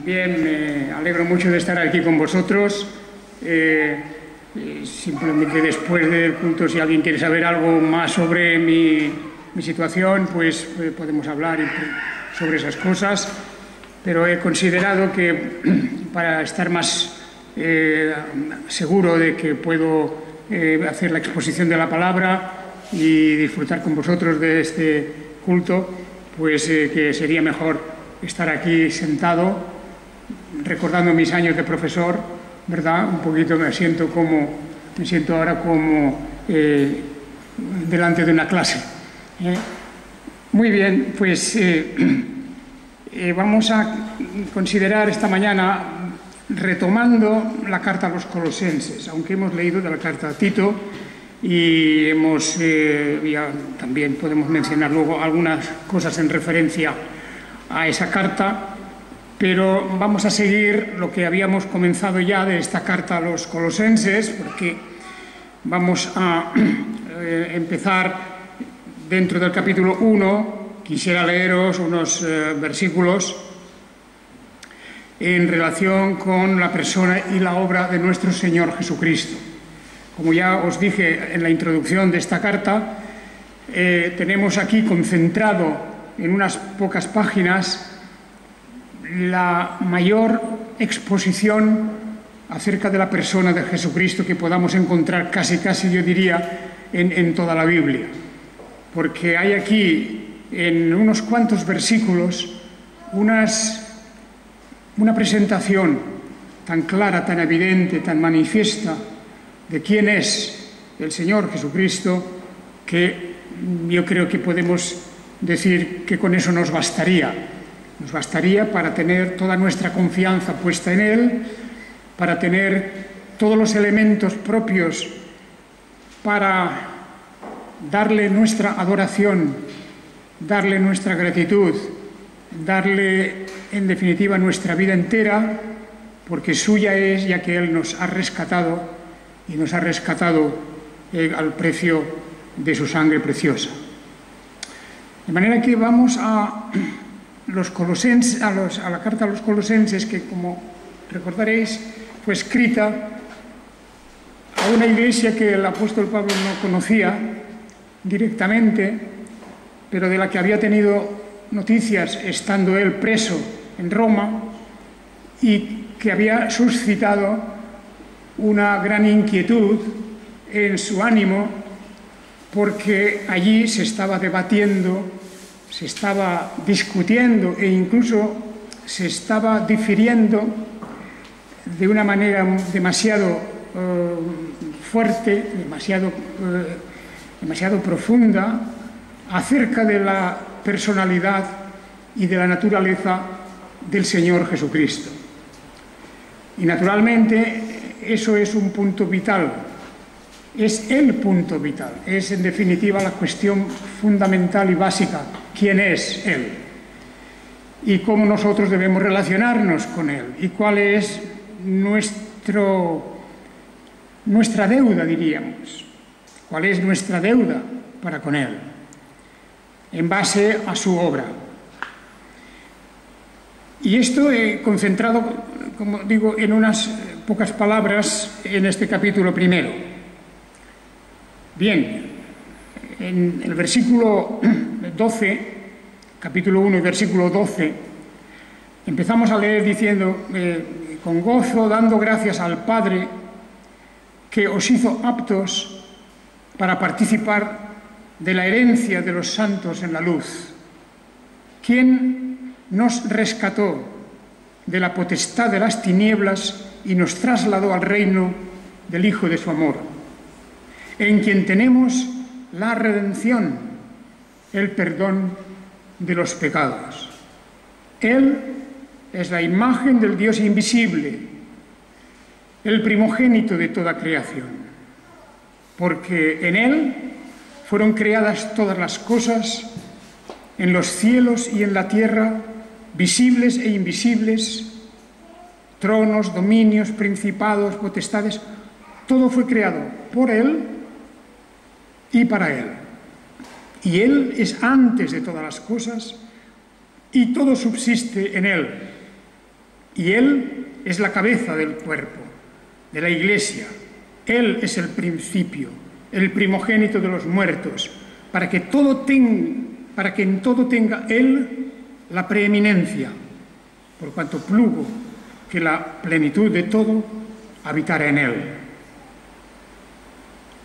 Bien, me alegro mucho de estar aquí con vosotros. Simplemente después del culto, si alguien quiere saber algo más sobre mi situación, pues podemos hablar sobre esas cosas. Pero he considerado que para estar más seguro de que puedo hacer la exposición de la palabra y disfrutar con vosotros de este culto, pues que sería mejor estar aquí sentado, recordando mis años de profesor, ¿verdad? Un poquito me siento ahora como delante de una clase. Muy bien, pues vamos a considerar esta mañana, retomando la carta a los Colosenses, aunque hemos leído de la carta a Tito y ya también podemos mencionar luego algunas cosas en referencia a esa carta, pero vamos a seguir lo que habíamos comenzado ya de esta carta a los Colosenses, porque vamos a empezar dentro del capítulo 1. Quisiera leeros unos versículos en relación con la persona y la obra de nuestro Señor Jesucristo. Como ya os dije en la introducción de esta carta, tenemos aquí concentrado en unas pocas páginas la mayor exposición acerca de la persona de Jesucristo que podamos encontrar casi yo diría en toda la Biblia, porque hay aquí en unos cuantos versículos una presentación tan clara, tan evidente, tan manifiesta de quién es el Señor Jesucristo, que yo creo que podemos decir que con eso nos bastaría. Nos bastaría para tener toda nuestra confianza puesta en Él, para tener todos los elementos propios para darle nuestra adoración, darle nuestra gratitud, darle en definitiva nuestra vida entera, porque suya es, ya que Él nos ha rescatado y nos ha rescatado al precio de su sangre preciosa. De manera que vamos a los Colosenses, a la carta a los Colosenses, que como recordaréis fue escrita a una iglesia que el apóstol Pablo no conocía directamente, pero de la que había tenido noticias estando él preso en Roma y que había suscitado una gran inquietud en su ánimo, porque allí se estaba debatiendo, se estaba discutiendo e incluso se estaba difiriendo de una manera demasiado fuerte, demasiado profunda, acerca de la personalidad y de la naturaleza del Señor Jesucristo. Y naturalmente eso es un punto vital, es el punto vital, es en definitiva la cuestión fundamental y básica: ¿quién es Él? Y cómo nosotros debemos relacionarnos con Él, y cuál es nuestra deuda, diríamos. ¿Cuál es nuestra deuda para con Él? En base a su obra. Y esto he concentrado, como digo, en unas pocas palabras en este capítulo primero. Bien, en el versículo 12, capítulo 1 y versículo 12, empezamos a leer diciendo: con gozo, dando gracias al Padre, que os hizo aptos para participar de la herencia de los santos en la luz, quien nos rescató de la potestad de las tinieblas y nos trasladó al reino del Hijo de su amor, en quien tenemos la redención, el perdón de los pecados. Él es la imagen del Dios invisible, el primogénito de toda creación, porque en Él fueron creadas todas las cosas, en los cielos y en la tierra, visibles e invisibles, tronos, dominios, principados, potestades. Todo fue creado por Él y para Él. Y Él es antes de todas las cosas y todo subsiste en Él. Y Él es la cabeza del cuerpo, de la Iglesia. Él es el principio, el primogénito de los muertos, para que en todo tenga Él la preeminencia, por cuanto plugo que la plenitud de todo habitara en Él.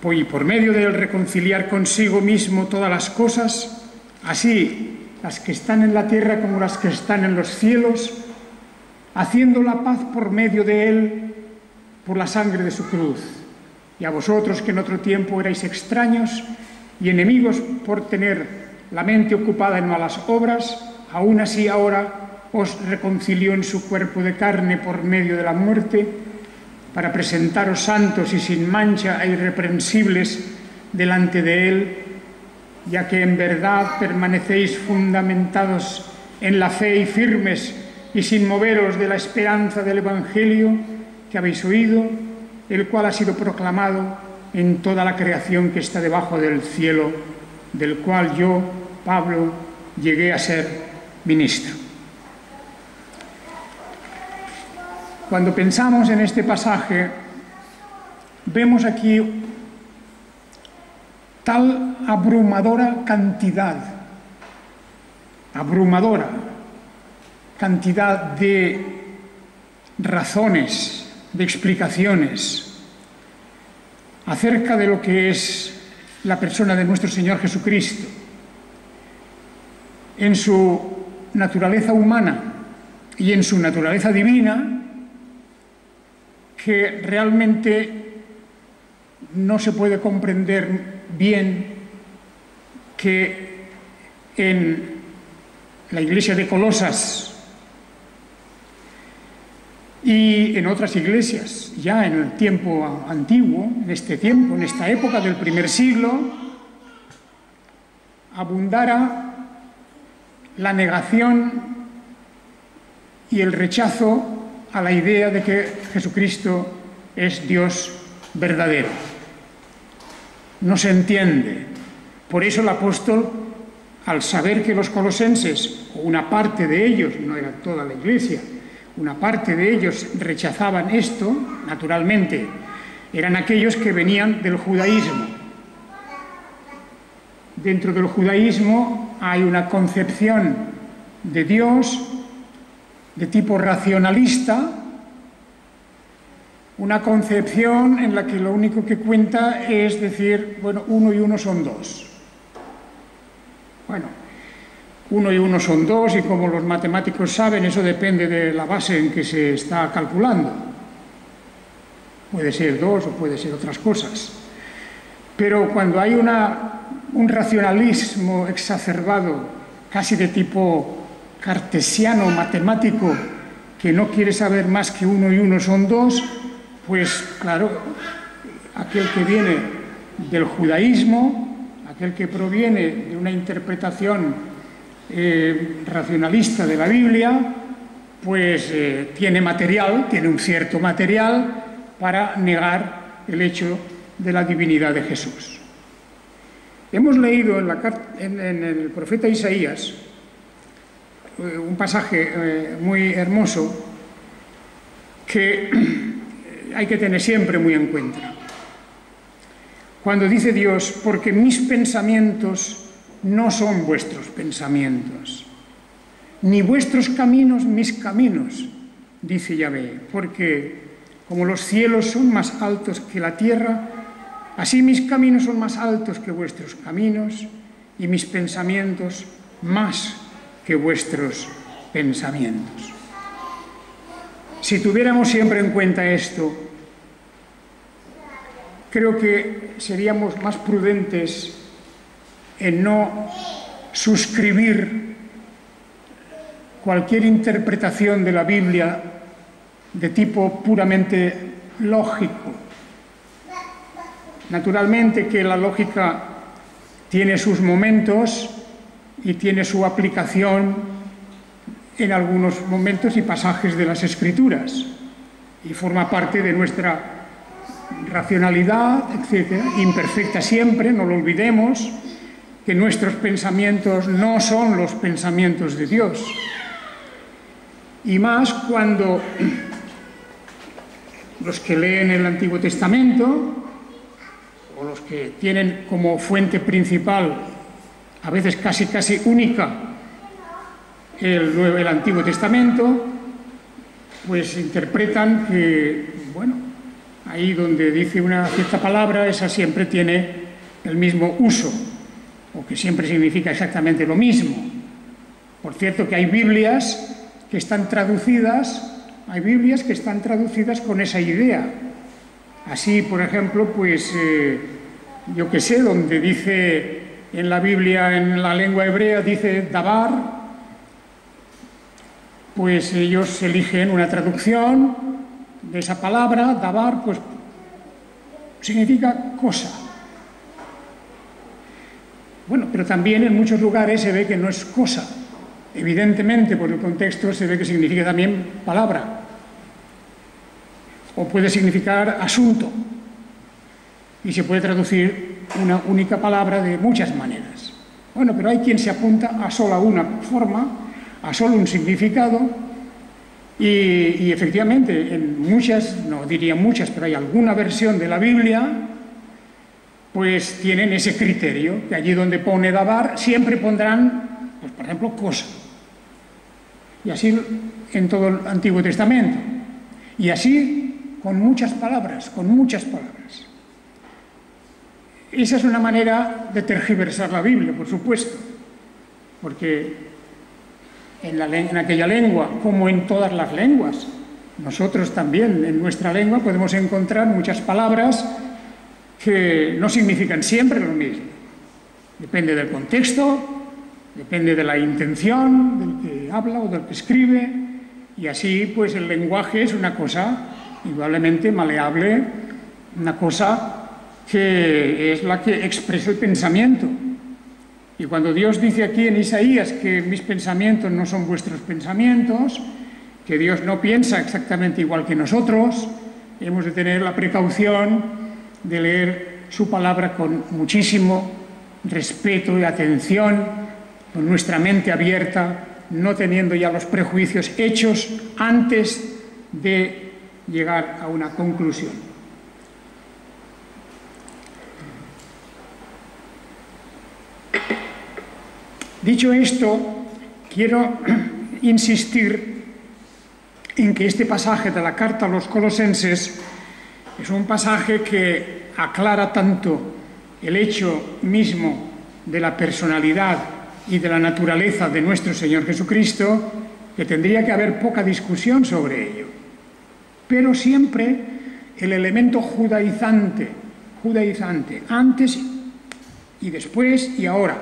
Y por medio de Él reconciliar consigo mismo todas las cosas, así las que están en la tierra como las que están en los cielos, haciendo la paz por medio de Él, por la sangre de su cruz. Y a vosotros, que en otro tiempo erais extraños y enemigos por tener la mente ocupada en malas obras, aún así ahora os reconcilió en su cuerpo de carne por medio de la muerte, para presentaros santos y sin mancha e irreprensibles delante de Él, ya que en verdad permanecéis fundamentados en la fe y firmes y sin moveros de la esperanza del Evangelio que habéis oído, el cual ha sido proclamado en toda la creación que está debajo del cielo, del cual yo, Pablo, llegué a ser ministro. Cuando pensamos en este pasaje, vemos aquí tal abrumadora cantidad de razones, de explicaciones acerca de lo que es la persona de nuestro Señor Jesucristo, en su naturaleza humana y en su naturaleza divina, que realmente no se puede comprender bien que en la iglesia de Colosas y en otras iglesias, ya en el tiempo antiguo, en esta época del primer siglo, abundara la negación y el rechazo a la idea de que Jesucristo es Dios verdadero. No se entiende. Por eso el apóstol, al saber que los colosenses, o una parte de ellos, no era toda la iglesia, una parte de ellos rechazaban esto, naturalmente, eran aquellos que venían del judaísmo. Dentro del judaísmo hay una concepción de Dios de tipo racionalista, una concepción en la que lo único que cuenta es decir, bueno, 1 y 1 son 2. Bueno, 1 y 1 son 2 y como los matemáticos saben, eso depende de la base en que se está calculando. Puede ser 2 o puede ser otras cosas. Pero cuando hay un racionalismo exacerbado, casi de tipo cartesiano, matemático, que no quiere saber más que 1 y 1 son 2, pues claro, aquel que viene del judaísmo, aquel que proviene de una interpretación racionalista de la Biblia, pues tiene un cierto material para negar el hecho de la divinidad de Jesús. Hemos leído en el profeta Isaías un pasaje muy hermoso que hay que tener siempre muy en cuenta. Cuando dice Dios, porque mis pensamientos no son vuestros pensamientos, ni vuestros caminos mis caminos, dice Yahvé, porque como los cielos son más altos que la tierra, así mis caminos son más altos que vuestros caminos y mis pensamientos más que vuestros pensamientos. Si tuviéramos siempre en cuenta esto, creo que seríamos más prudentes en no suscribir cualquier interpretación de la Biblia de tipo puramente lógico. Naturalmente que la lógica tiene sus momentos y tiene su aplicación en algunos momentos y pasajes de las Escrituras y forma parte de nuestra racionalidad, etc., imperfecta siempre, no lo olvidemos, que nuestros pensamientos no son los pensamientos de Dios. Y más cuando los que leen el Antiguo Testamento, o los que tienen como fuente principal, a veces casi única, el Antiguo Testamento, pues interpretan que, bueno, ahí donde dice una cierta palabra, esa siempre tiene el mismo uso, o que siempre significa exactamente lo mismo. Por cierto, que hay Biblias que están traducidas con esa idea. Así, por ejemplo, pues, yo que sé, donde dice en la Biblia, en la lengua hebrea, dice dabar, pues ellos eligen una traducción de esa palabra, dabar, pues significa cosa. Bueno, pero también en muchos lugares se ve que no es cosa. Evidentemente, por el contexto, se ve que significa también palabra. O puede significar asunto. Y se puede traducir una única palabra de muchas maneras. Bueno, pero hay quien se apunta a sola una forma, a solo un significado, y efectivamente, en muchas, no diría muchas, pero hay alguna versión de la Biblia, pues tienen ese criterio, que allí donde pone dabar, siempre pondrán, pues por ejemplo, cosa. Y así en todo el Antiguo Testamento. Y así con muchas palabras, Esa es una manera de tergiversar la Biblia, por supuesto, porque en aquella lengua, como en todas las lenguas, nosotros también en nuestra lengua podemos encontrar muchas palabras que no significan siempre lo mismo. Depende del contexto, depende de la intención del que habla o del que escribe, y así pues el lenguaje es una cosa indudablemente maleable, una cosa que es la que expresa el pensamiento. Y cuando Dios dice aquí en Isaías que mis pensamientos no son vuestros pensamientos, que Dios no piensa exactamente igual que nosotros, hemos de tener la precaución de leer su palabra con muchísimo respeto y atención, con nuestra mente abierta, no teniendo ya los prejuicios hechos antes de llegar a una conclusión. Dicho esto, quiero insistir en que este pasaje de la carta a los Colosenses es un pasaje que aclara tanto el hecho mismo de la personalidad y de la naturaleza de nuestro Señor Jesucristo, que tendría que haber poca discusión sobre ello. Pero siempre el elemento judaizante, antes y después y ahora,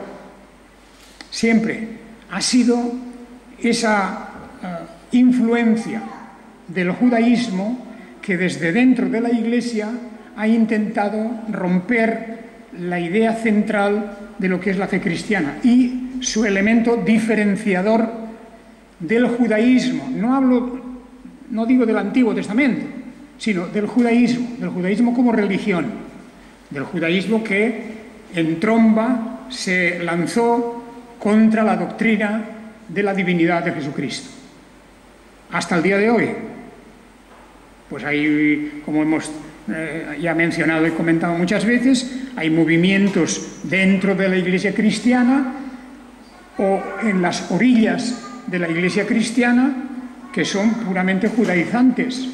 siempre ha sido esa influencia del judaísmo que desde dentro de la Iglesia ha intentado romper la idea central de lo que es la fe cristiana y su elemento diferenciador del judaísmo. No digo del Antiguo Testamento, sino del judaísmo como religión, del judaísmo que en tromba se lanzó contra la doctrina de la divinidad de Jesucristo. Hasta el día de hoy, pues hay, como hemos ya mencionado y comentado muchas veces, hay movimientos dentro de la Iglesia cristiana o en las orillas de la Iglesia cristiana que son puramente judaizantes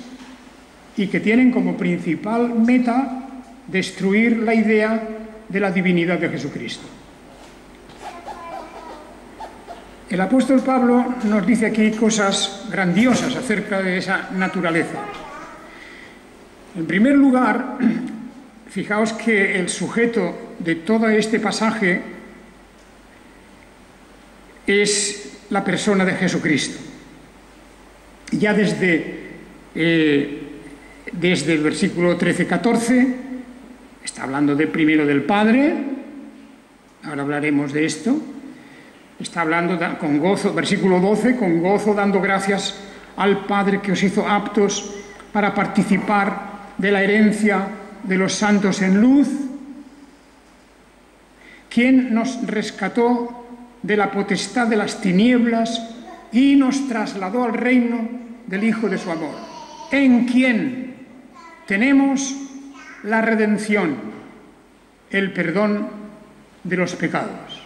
y que tienen como principal meta destruir la idea de la divinidad de Jesucristo. El apóstol Pablo nos dice aquí cosas grandiosas acerca de esa naturaleza. En primer lugar, fijaos que el sujeto de todo este pasaje es la persona de Jesucristo. Ya desde el versículo 13-14, está hablando primero del Padre, ahora hablaremos de esto. Está hablando con gozo, versículo 12, con gozo dando gracias al Padre que os hizo aptos para participar de la herencia de los santos en luz, quien nos rescató de la potestad de las tinieblas y nos trasladó al reino del Hijo de su amor, en quien tenemos la redención, el perdón de los pecados.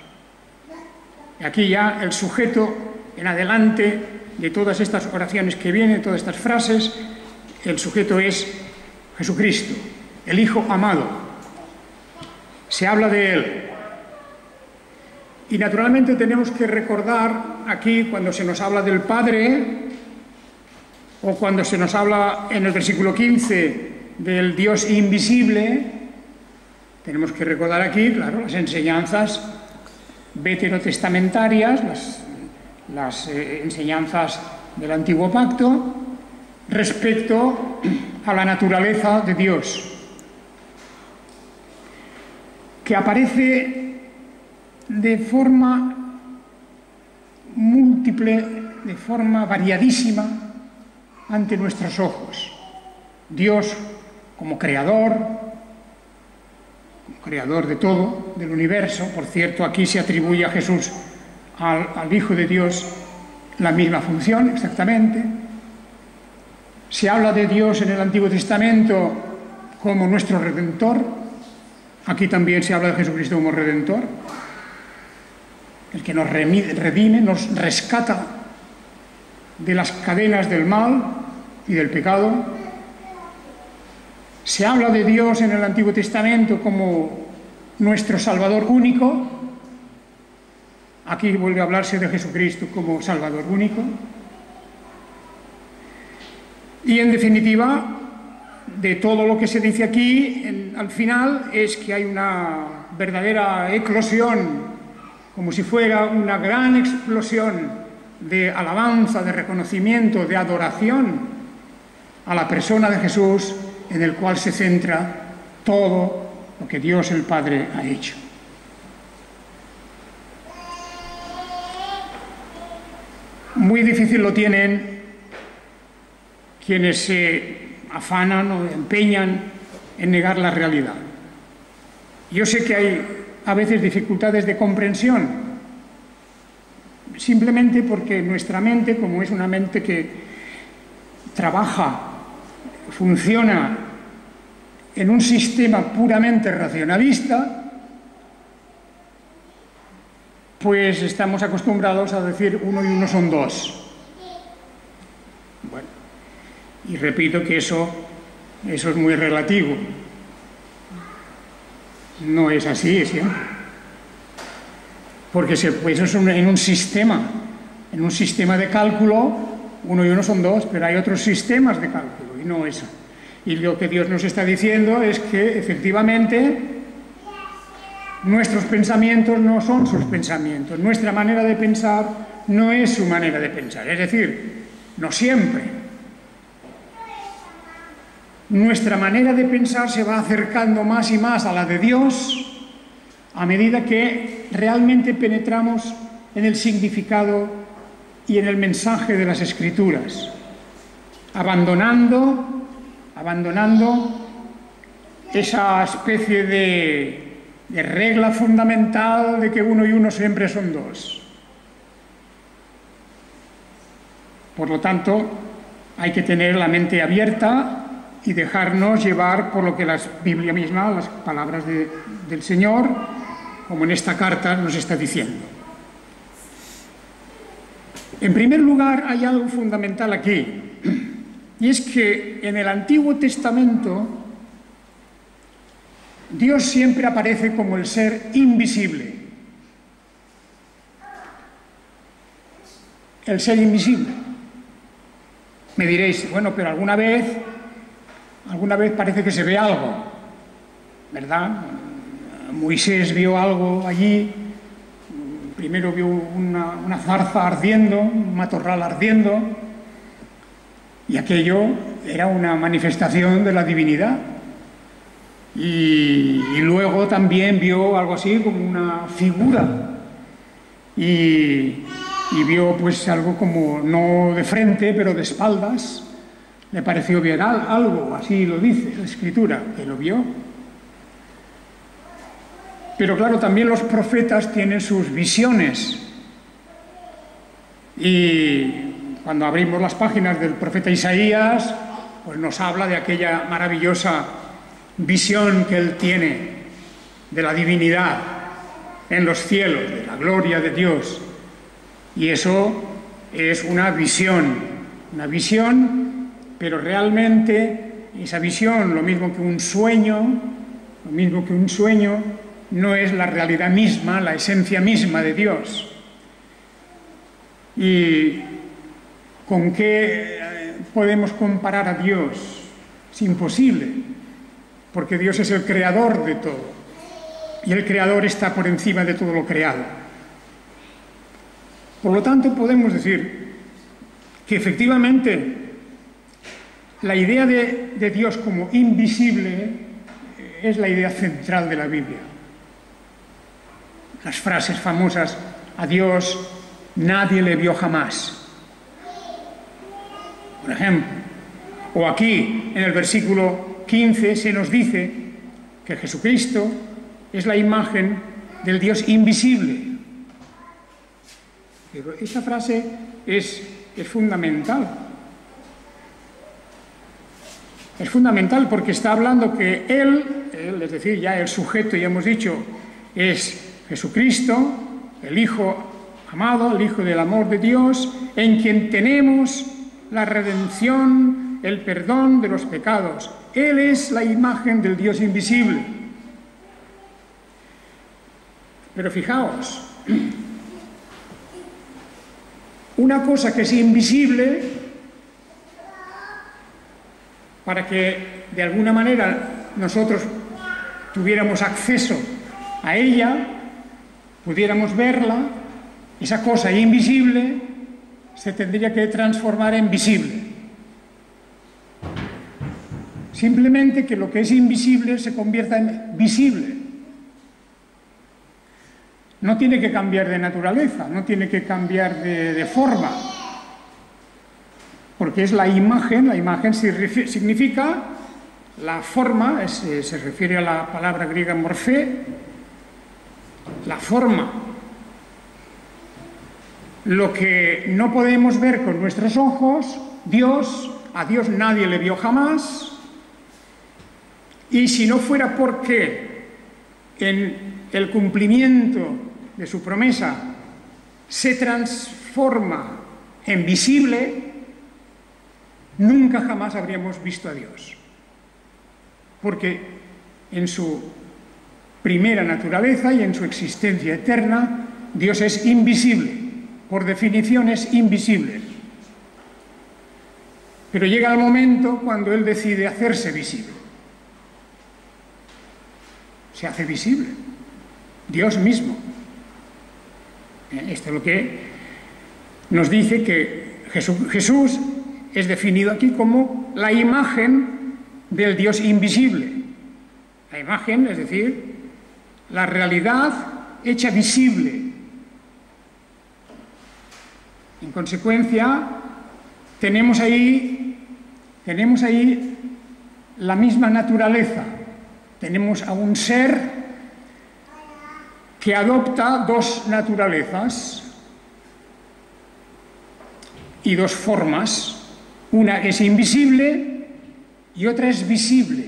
Y aquí ya el sujeto en adelante de todas estas oraciones que vienen, todas estas frases, el sujeto es Jesucristo, el Hijo amado. Se habla de Él. Y naturalmente tenemos que recordar aquí, cuando se nos habla del Padre, o cuando se nos habla en el versículo 15 del Dios invisible, tenemos que recordar aquí, claro, las enseñanzas veterotestamentarias, las enseñanzas del Antiguo Pacto respecto a la naturaleza de Dios, que aparece de forma múltiple, de forma variadísima ante nuestros ojos. Dios como creador de todo, del universo. Por cierto, aquí se atribuye a Jesús, al Hijo de Dios, la misma función exactamente. Se habla de Dios en el Antiguo Testamento como nuestro Redentor. Aquí también se habla de Jesucristo como Redentor, el que nos redime, nos rescata de las cadenas del mal y del pecado. Se habla de Dios en el Antiguo Testamento como nuestro Salvador único. Aquí vuelve a hablarse de Jesucristo como Salvador único. Y en definitiva, de todo lo que se dice aquí, al final es que hay una verdadera eclosión, como si fuera una gran explosión de alabanza, de reconocimiento, de adoración a la persona de Jesús, en el cual se centra todo lo que Dios el Padre ha hecho. Muy difícil lo tienen quienes se afanan o empeñan en negar la realidad. Yo sé que hay a veces dificultades de comprensión, simplemente porque nuestra mente, como es una mente que trabaja, funciona en un sistema puramente racionalista, pues estamos acostumbrados a decir 1 y 1 son 2. Bueno, y repito que eso es muy relativo. No es así siempre. Porque pues eso es en un sistema de cálculo, 1 y 1 son 2, pero hay otros sistemas de cálculo y no eso. Y lo que Dios nos está diciendo es que efectivamente nuestros pensamientos no son sus pensamientos, nuestra manera de pensar no es su manera de pensar, es decir, no siempre. Nuestra manera de pensar se va acercando más y más a la de Dios a medida que realmente penetramos en el significado y en el mensaje de las Escrituras, abandonando esa especie de regla fundamental de que 1 y 1 siempre son 2. Por lo tanto, hay que tener la mente abierta y dejarnos llevar por lo que la Biblia misma, las palabras del Señor, como en esta carta, nos está diciendo. En primer lugar, hay algo fundamental aquí, y es que en el Antiguo Testamento Dios siempre aparece como el ser invisible. El ser invisible. Me diréis, bueno, pero alguna vez parece que se ve algo, ¿verdad? Moisés vio algo allí, primero vio una zarza ardiendo, un matorral ardiendo, y aquello era una manifestación de la divinidad. Y luego también vio algo así como una figura, y vio pues algo como no de frente, pero de espaldas. Le pareció bien algo, así lo dice la Escritura, que lo vio. Pero claro, también los profetas tienen sus visiones. Y cuando abrimos las páginas del profeta Isaías, pues nos habla de aquella maravillosa visión que él tiene de la divinidad en los cielos, de la gloria de Dios. Y eso es una visión, pero realmente esa visión, lo mismo que un sueño, no es la realidad misma, la esencia misma de Dios. ¿Y con qué podemos comparar a Dios? Es imposible, porque Dios es el creador de todo, y el creador está por encima de todo lo creado. Por lo tanto, podemos decir que efectivamente la idea de Dios como invisible es la idea central de la Biblia. Las frases famosas: a Dios nadie le vio jamás, por ejemplo. O aquí, en el versículo 15, se nos dice que Jesucristo es la imagen del Dios invisible. Pero esta frase es fundamental. Es fundamental porque está hablando que Él, es decir, ya el sujeto, ya hemos dicho, es Jesucristo, el Hijo amado, el Hijo del amor de Dios, en quien tenemos la redención, el perdón de los pecados. Él es la imagen del Dios invisible. Pero fijaos, una cosa que es invisible, para que de alguna manera nosotros tuviéramos acceso a ella, pudiéramos verla, esa cosa invisible se tendría que transformar en visible. Simplemente que lo que es invisible se convierta en visible. No tiene que cambiar de naturaleza, no tiene que cambiar de forma, porque es la imagen significa la forma, se refiere a la palabra griega morfé, la forma. Lo que no podemos ver con nuestros ojos, a Dios nadie le vio jamás, y si no fuera porque en el cumplimiento de su promesa se transforma en visible, nunca jamás habríamos visto a Dios. Porque en su primera naturaleza y en su existencia eterna, Dios es invisible. Por definición es invisible. Pero llega el momento cuando Él decide hacerse visible. Se hace visible. Dios mismo. Esto es lo que nos dice que Jesús es definido aquí como la imagen del Dios invisible. La imagen, es decir, la realidad hecha visible. En consecuencia, tenemos ahí la misma naturaleza. Tenemos a un ser que adopta dos naturalezas y dos formas. Una es invisible y otra es visible.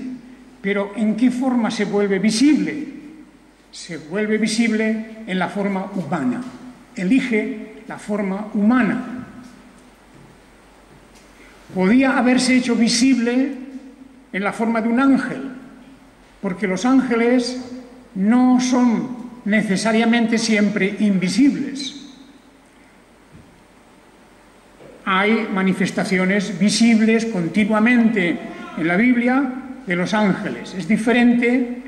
Pero ¿en qué forma se vuelve visible? Se vuelve visible en la forma humana. Elige la forma humana. Podía haberse hecho visible en la forma de un ángel, porque los ángeles no son necesariamente siempre invisibles. Hay manifestaciones visibles continuamente en la Biblia de los ángeles. Es diferente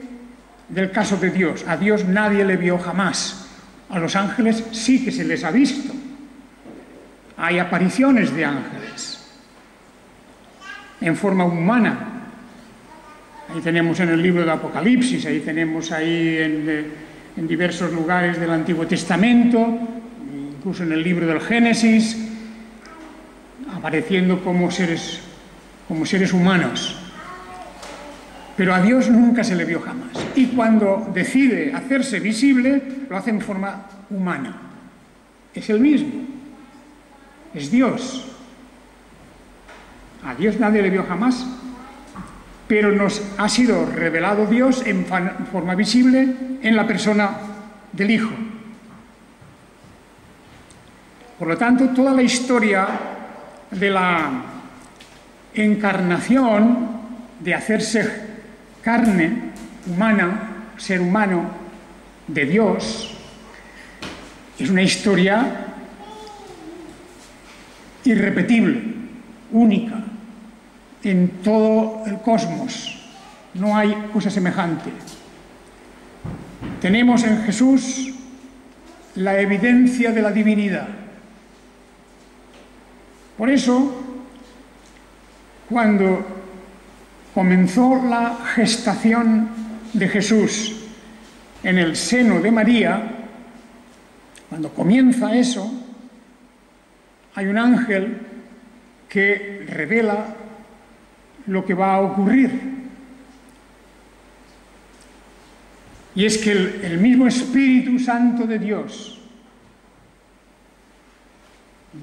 del caso de Dios. A Dios nadie le vio jamás. A los ángeles sí que se les ha visto. Hay apariciones de ángeles en forma humana. Ahí tenemos en el libro de Apocalipsis, ahí tenemos en diversos lugares del Antiguo Testamento, incluso en el libro del Génesis, apareciendo como seres humanos. Pero a Dios nunca se le vio jamás. Y cuando decide hacerse visible, lo hace en forma humana. Es el mismo. es Dios. A Dios nadie le vio jamás, pero nos ha sido revelado Dios en forma visible en la persona del Hijo. Por lo tanto, toda la historia de la encarnación, de hacerse carne humana, ser humano de Dios, es una historia irrepetible, única, en todo el cosmos. No hay cosa semejante. Tenemos en Jesús la evidencia de la divinidad. Por eso, cuando comenzó la gestación de Jesús en el seno de María, cuando comienza eso, hay un ángel que revela lo que va a ocurrir. Y es que el mismo Espíritu Santo de Dios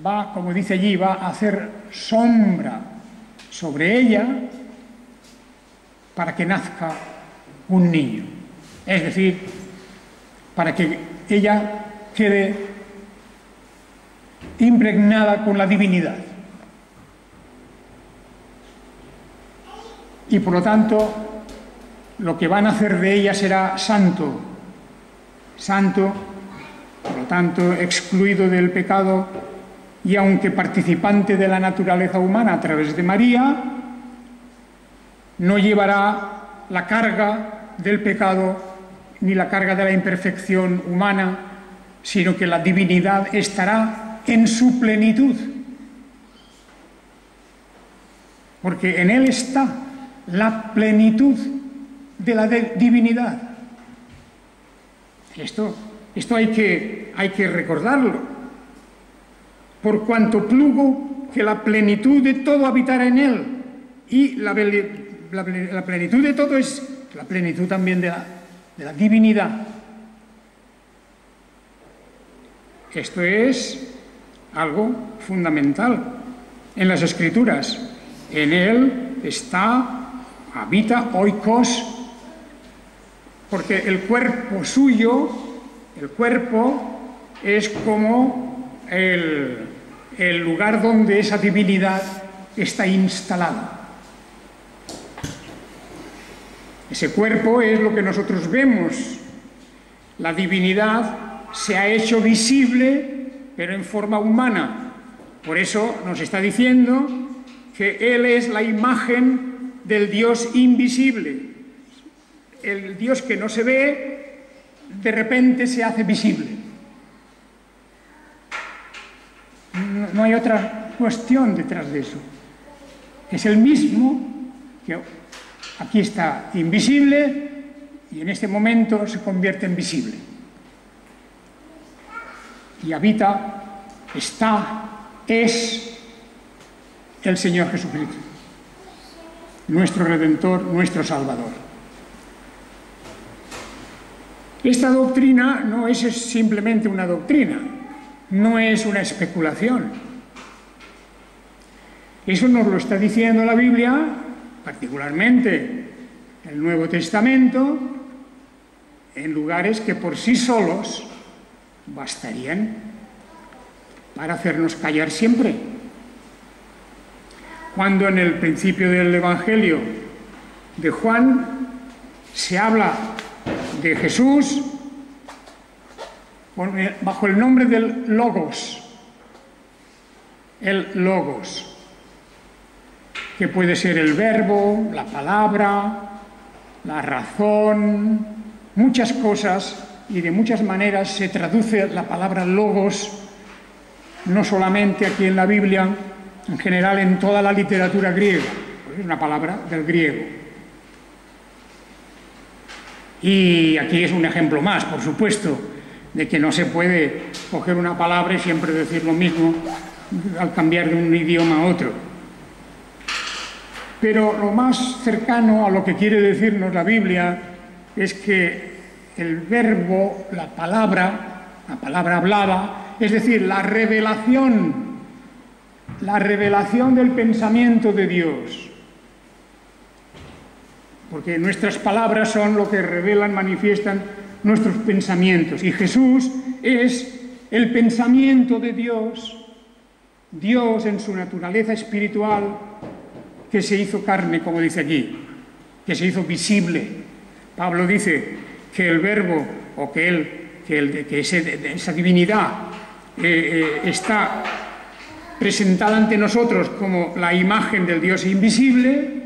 va, como dice allí, va a hacer sombra sobre ella para que nazca un niño. Es decir, para que ella quede impregnada con la divinidad. Y por lo tanto, lo que van a hacer de ella será santo. Santo, por lo tanto, excluido del pecado, y aunque participante de la naturaleza humana a través de María, no llevará la carga del pecado ni la carga de la imperfección humana, sino que la divinidad estará en su plenitud. Porque en él está la plenitud de la divinidad. Esto hay que recordarlo. Por cuanto plugo que la plenitud de todo habitara en él. Y la plenitud de todo es la plenitud también de la divinidad. Esto es algo fundamental en las Escrituras. En él habita oikos, porque el cuerpo suyo, el cuerpo es como el lugar donde esa divinidad está instalada. Ese cuerpo es lo que nosotros vemos. La divinidad se ha hecho visible, pero en forma humana. Por eso nos está diciendo que Él es la imagen del Dios invisible. El Dios que no se ve, de repente se hace visible. No hay otra cuestión detrás de eso. Es el mismo que aquí está invisible y en este momento se convierte en visible. Y habita, es el Señor Jesucristo, nuestro Redentor, nuestro Salvador. Esta doctrina no es simplemente una doctrina, no es una especulación. Eso nos lo está diciendo la Biblia, particularmente el Nuevo Testamento, en lugares que por sí solos bastarían para hacernos callar siempre. Cuando en el principio del Evangelio de Juan se habla de Jesús bajo el nombre del Logos, el Logos, que puede ser el verbo, la palabra, la razón, muchas cosas, y de muchas maneras se traduce la palabra Logos, no solamente aquí en la Biblia, en general en toda la literatura griega, es una palabra del griego. Y aquí es un ejemplo más, por supuesto, de que no se puede coger una palabra y siempre decir lo mismo al cambiar de un idioma a otro. Pero lo más cercano a lo que quiere decirnos la Biblia es que el verbo, la palabra hablada, es decir, la revelación la revelación del pensamiento de Dios. Porque nuestras palabras son lo que revelan, manifiestan nuestros pensamientos. Y Jesús es el pensamiento de Dios, Dios en su naturaleza espiritual, que se hizo carne, como dice aquí, que se hizo visible. Pablo dice que el Verbo, o esa divinidad está presentada ante nosotros como la imagen del Dios invisible,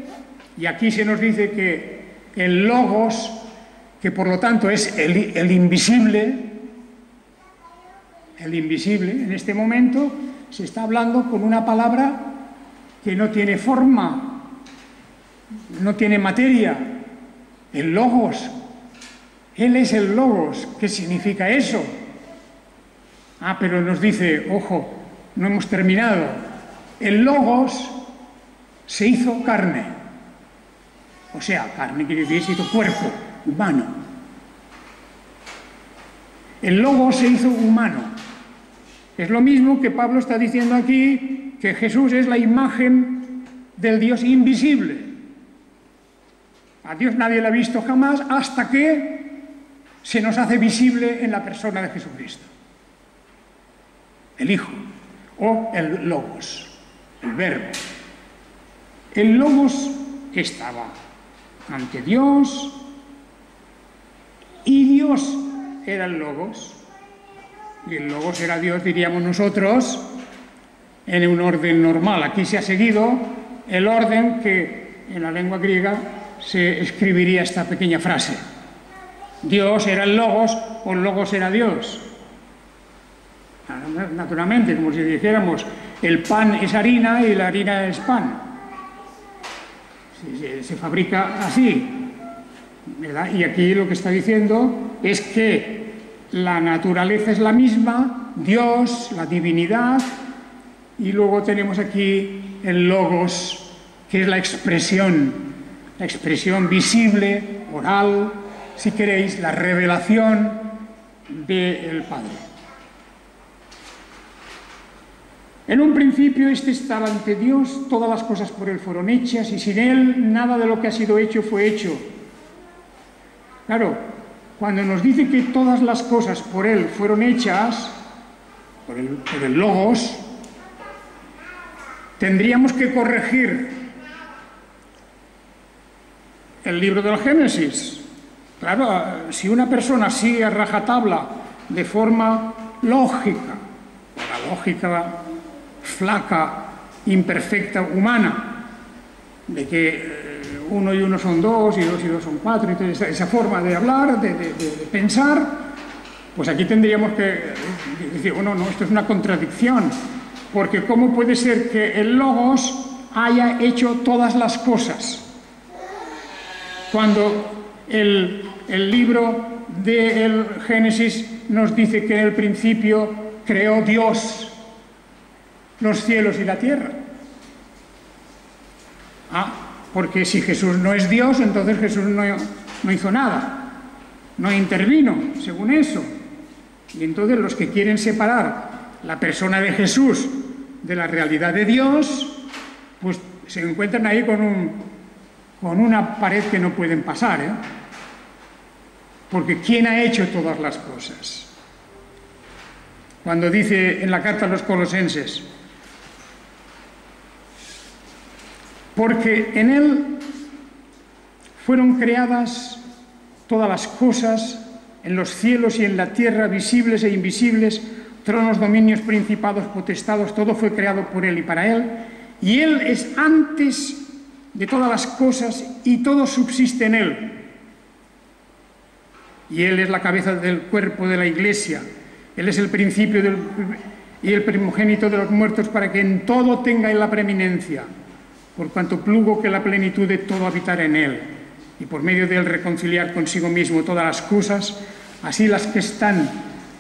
y aquí se nos dice que el Logos, que por lo tanto es el invisible, en este momento se está hablando con una palabra que no tiene forma, no tiene materia, el Logos. Él es el Logos. ¿Qué significa eso? Pero nos dice, ojo, no hemos terminado. El Logos se hizo carne. O sea, carne quiere decir se hizo cuerpo, humano. El Logos se hizo humano. Es lo mismo que Pablo está diciendo aquí, que Jesús es la imagen del Dios invisible. A Dios nadie lo ha visto jamás hasta que se nos hace visible en la persona de Jesucristo. El Hijo, o el Logos, el Verbo. El Logos estaba ante Dios y Dios era el Logos. Y el Logos era Dios, diríamos nosotros, en un orden normal. Aquí se ha seguido el orden que en la lengua griega se escribiría esta pequeña frase. Dios era el Logos o el Logos era Dios. Naturalmente, como si dijéramos, el pan es harina y la harina es pan. Se fabrica así, ¿verdad? Y aquí lo que está diciendo es que la naturaleza es la misma, Dios, la divinidad, y luego tenemos aquí el Logos, que es la expresión visible, oral, si queréis, la revelación del Padre. En un principio este estaba ante Dios, todas las cosas por Él fueron hechas, y sin Él nada de lo que ha sido hecho fue hecho. Claro, cuando nos dice que todas las cosas por Él fueron hechas, por el Logos, tendríamos que corregir el libro del Génesis. Claro, si una persona sigue a rajatabla de forma lógica, la lógica flaca, imperfecta, humana, de que 1 y 1 son 2 y 2 y 2 son 4, entonces esa forma de hablar, de pensar, pues aquí tendríamos que decir, bueno, no, esto es una contradicción, porque ¿cómo puede ser que el Logos haya hecho todas las cosas? Cuando el libro del Génesis nos dice que en el principio creó Dios los cielos y la tierra. Porque si Jesús no es Dios, entonces Jesús no hizo nada, no intervino, según eso. Y entonces los que quieren separar la persona de Jesús de la realidad de Dios, pues se encuentran ahí con una pared que no pueden pasar, ¿eh? Porque ¿quién ha hecho todas las cosas? Cuando dice en la carta a los Colosenses, porque en Él fueron creadas todas las cosas, en los cielos y en la tierra, visibles e invisibles, tronos, dominios, principados, potestados, todo fue creado por Él y para Él, y Él es antes de todas las cosas y todo subsiste en Él. Y Él es la cabeza del cuerpo de la Iglesia. Él es el principio y el primogénito de los muertos, para que en todo tenga la preeminencia, por cuanto plugo que la plenitud de todo habitar en Él, y por medio de Él reconciliar consigo mismo todas las cosas, así las que están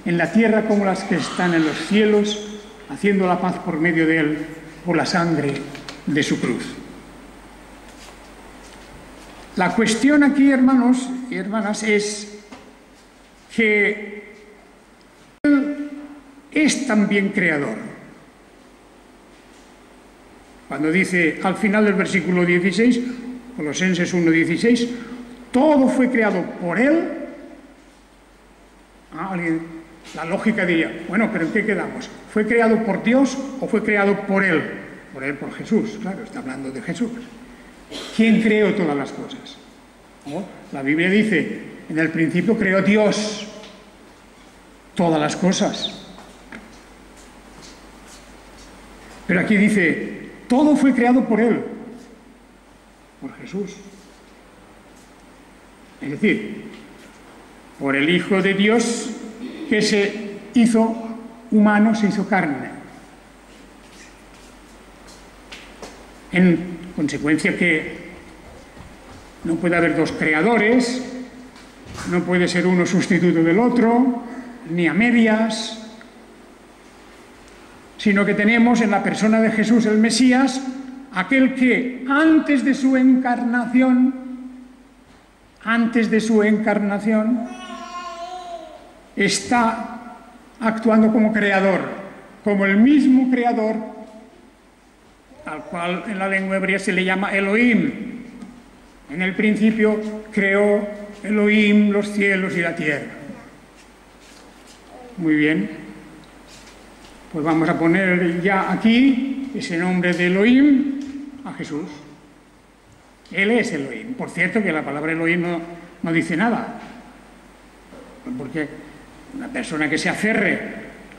en la tierra como las que están en los cielos, haciendo la paz por medio de Él, por la sangre de su cruz. La cuestión aquí, hermanos y hermanas, es que Él es también creador. cuando dice al final del versículo 16, Colosenses 1:16, todo fue creado por Él. La lógica diría, bueno, pero ¿en qué quedamos? ¿Fue creado por Dios o fue creado por Él? Por Él, por Jesús, claro, está hablando de Jesús. ¿Quién creó todas las cosas? La Biblia dice, en el principio creó Dios todas las cosas. Pero aquí dice, todo fue creado por Él, por Jesús. Es decir, por el Hijo de Dios que se hizo humano, se hizo carne. En consecuencia que no puede haber dos creadores, no puede ser uno sustituto del otro, ni a medias, sino que tenemos en la persona de Jesús el Mesías, aquel que antes de su encarnación, está actuando como creador, como el mismo creador, al cual en la lengua hebrea se le llama Elohim. En el principio creó Elohim los cielos y la tierra. Muy bien. Pues vamos a poner ya aquí ese nombre de Elohim a Jesús. Él es Elohim. Por cierto que la palabra Elohim no dice nada. Porque una persona que se aferre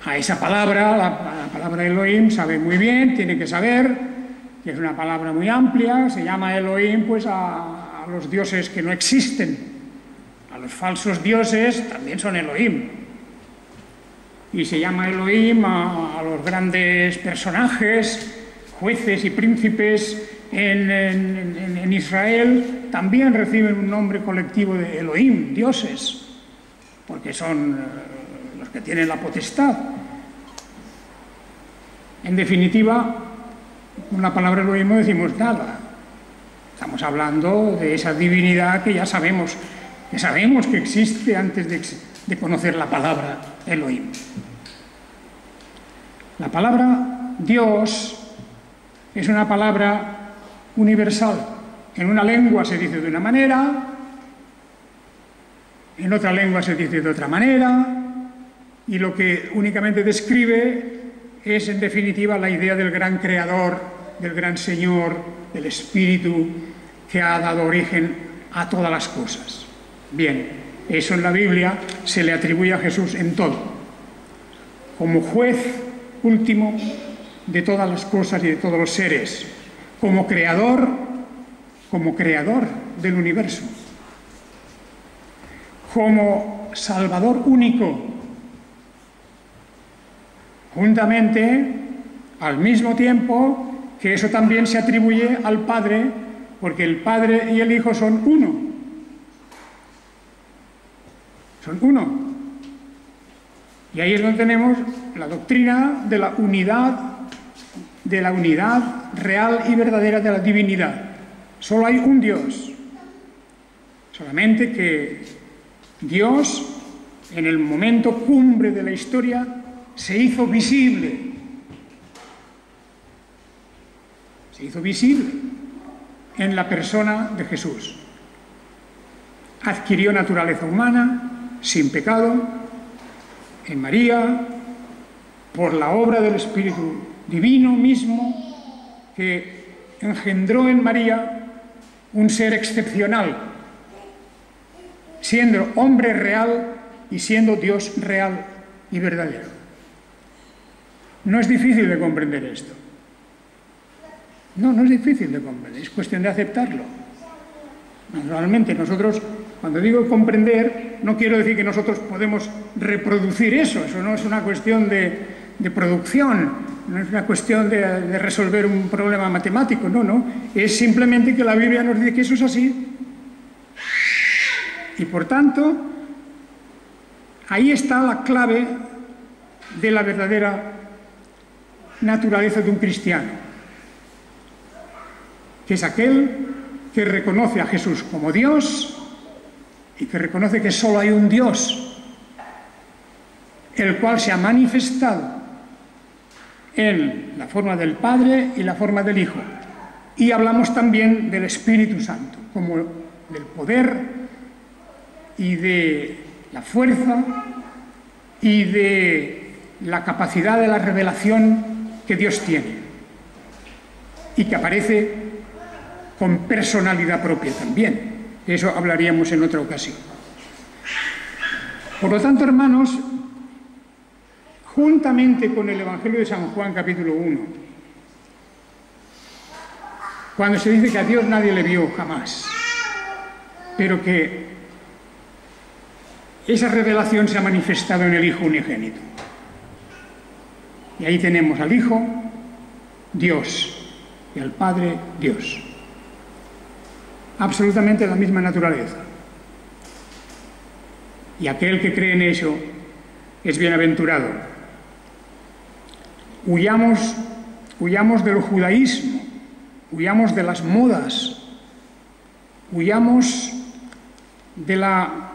a esa palabra, la palabra Elohim, sabe muy bien, tiene que saber que es una palabra muy amplia. Se llama Elohim pues a los dioses que no existen. A los falsos dioses también son Elohim. Y se llama Elohim a los grandes personajes, jueces y príncipes en Israel, también reciben un nombre colectivo de Elohim, dioses, porque son los que tienen la potestad. En definitiva, con la palabra Elohim no decimos nada. Estamos hablando de esa divinidad que ya sabemos que existe antes de conocer la palabra Elohim. La palabra Dios es una palabra universal. En una lengua se dice de una manera, en otra lengua se dice de otra manera, y lo que únicamente describe es, en definitiva, la idea del gran creador, del gran Señor, del Espíritu que ha dado origen a todas las cosas. Bien, eso en la Biblia se le atribuye a Jesús en todo, como juez último de todas las cosas y de todos los seres, como creador del universo, como Salvador único, juntamente, al mismo tiempo que eso también se atribuye al Padre, porque el Padre y el Hijo son uno. Son uno. Y ahí es donde tenemos la doctrina de la unidad real y verdadera de la divinidad. Solo hay un Dios. Solamente que Dios, en el momento cumbre de la historia, se hizo visible. Se hizo visible en la persona de Jesús. Adquirió naturaleza humana, sin pecado, en María, por la obra del Espíritu Divino mismo, que engendró en María un ser excepcional, siendo hombre real y siendo Dios real y verdadero. No es difícil de comprender esto. No es difícil de comprender, es cuestión de aceptarlo. Naturalmente, nosotros, cuando digo comprender, no quiero decir que nosotros podemos reproducir eso no es una cuestión de producción, no es una cuestión de resolver un problema matemático, no, es simplemente que la Biblia nos dice que eso es así. Y por tanto, ahí está la clave de la verdadera naturaleza de un cristiano, que es aquel que reconoce a Jesús como Dios y que reconoce que solo hay un Dios, el cual se ha manifestado en la forma del Padre y la forma del Hijo. Y hablamos también del Espíritu Santo, como del poder y de la fuerza y de la capacidad de la revelación que Dios tiene y que aparece con personalidad propia también. De eso hablaríamos en otra ocasión. Por lo tanto, hermanos, juntamente con el Evangelio de San Juan, capítulo 1, cuando se dice que a Dios nadie le vio jamás, pero que esa revelación se ha manifestado en el Hijo unigénito. Y ahí tenemos al Hijo, Dios, y al Padre, Dios. Absolutamente la misma naturaleza. Y aquel que cree en eso es bienaventurado. Huyamos del judaísmo, huyamos de las modas, huyamos de la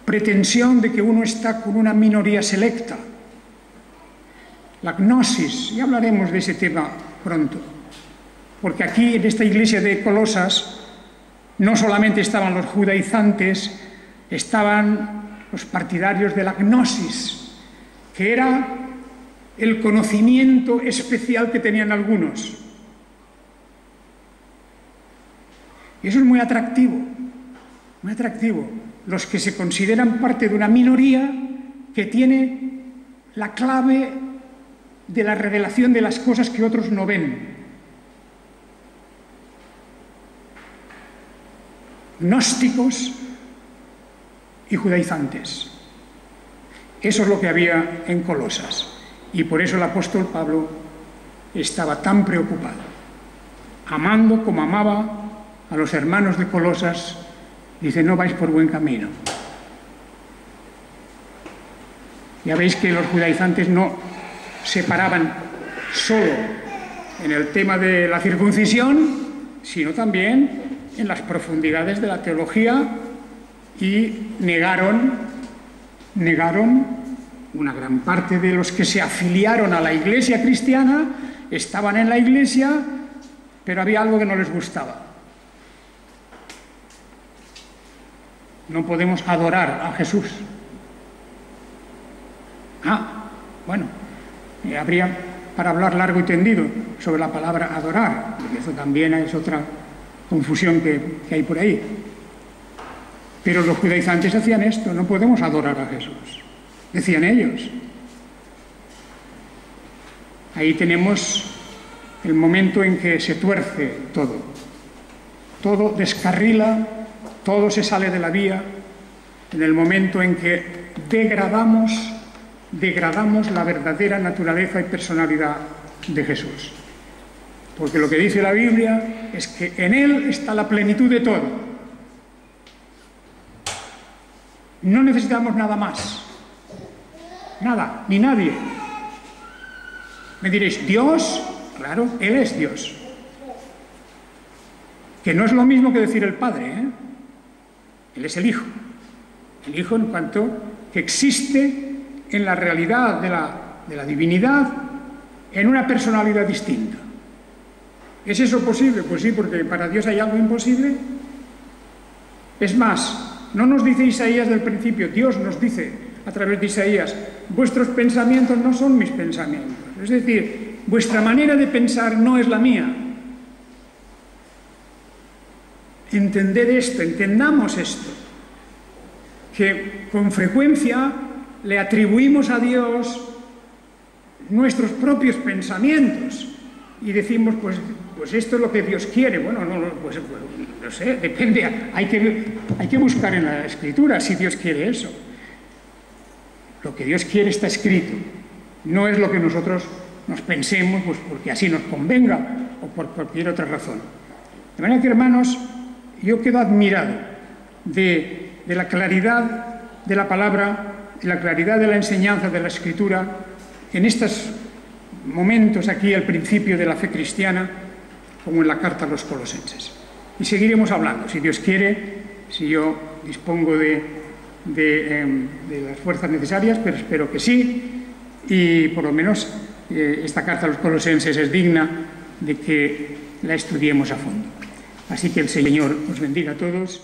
pretensión de que uno está con una minoría selecta. La gnosis, y hablaremos de ese tema pronto, porque aquí en esta iglesia de Colosas no solamente estaban los judaizantes, estaban los partidarios de la gnosis, que era el conocimiento especial que tenían algunos. Y eso es muy atractivo, muy atractivo. Los que se consideran parte de una minoría que tiene la clave de la revelación de las cosas que otros no ven. Gnósticos y judaizantes. Eso es lo que había en Colosas. Y por eso el apóstol Pablo estaba tan preocupado, amando como amaba a los hermanos de Colosas. Dice, no vais por buen camino. Ya veis que los judaizantes no se paraban solo en el tema de la circuncisión, sino también en las profundidades de la teología, y negaron una gran parte de los que se afiliaron a la iglesia cristiana, estaban en la iglesia, pero había algo que no les gustaba. No podemos adorar a Jesús. Bueno, habría para hablar largo y tendido sobre la palabra adorar, porque eso también es otra confusión que hay por ahí. Pero los judaizantes hacían esto, no podemos adorar a Jesús, decían ellos. Ahí tenemos el momento en que se tuerce todo descarrila, todo se sale de la vía, en el momento en que degradamos la verdadera naturaleza y personalidad de Jesús. Porque lo que dice la Biblia es que en Él está la plenitud de todo. No necesitamos nada más. Nada, ni nadie. Me diréis, ¿Dios? Claro, Él es Dios. Que no es lo mismo que decir el Padre, ¿eh? Él es el Hijo. El Hijo en cuanto que existe en la realidad de la divinidad en una personalidad distinta. ¿Es eso posible? Pues sí, porque para Dios hay algo imposible. Es más, no nos dice Isaías del principio, Dios nos dice a través de Isaías, vuestros pensamientos no son mis pensamientos. Es decir, vuestra manera de pensar no es la mía. Entender esto, entendamos esto, que con frecuencia le atribuimos a Dios nuestros propios pensamientos y decimos, pues esto es lo que Dios quiere. Bueno, pues no sé, depende, hay que buscar en la Escritura si Dios quiere eso. Lo que Dios quiere está escrito, no es lo que nosotros nos pensemos, pues porque así nos convenga o por cualquier otra razón. De manera que, hermanos, yo quedo admirado de la claridad de la palabra, de la claridad de la enseñanza de la Escritura en estos momentos aquí al principio de la fe cristiana, como en la carta a los Colosenses. Y seguiremos hablando, si Dios quiere, si yo dispongo de las fuerzas necesarias, pero espero que sí, y por lo menos esta carta a los colosenses es digna de que la estudiemos a fondo. Así que el Señor os bendiga a todos.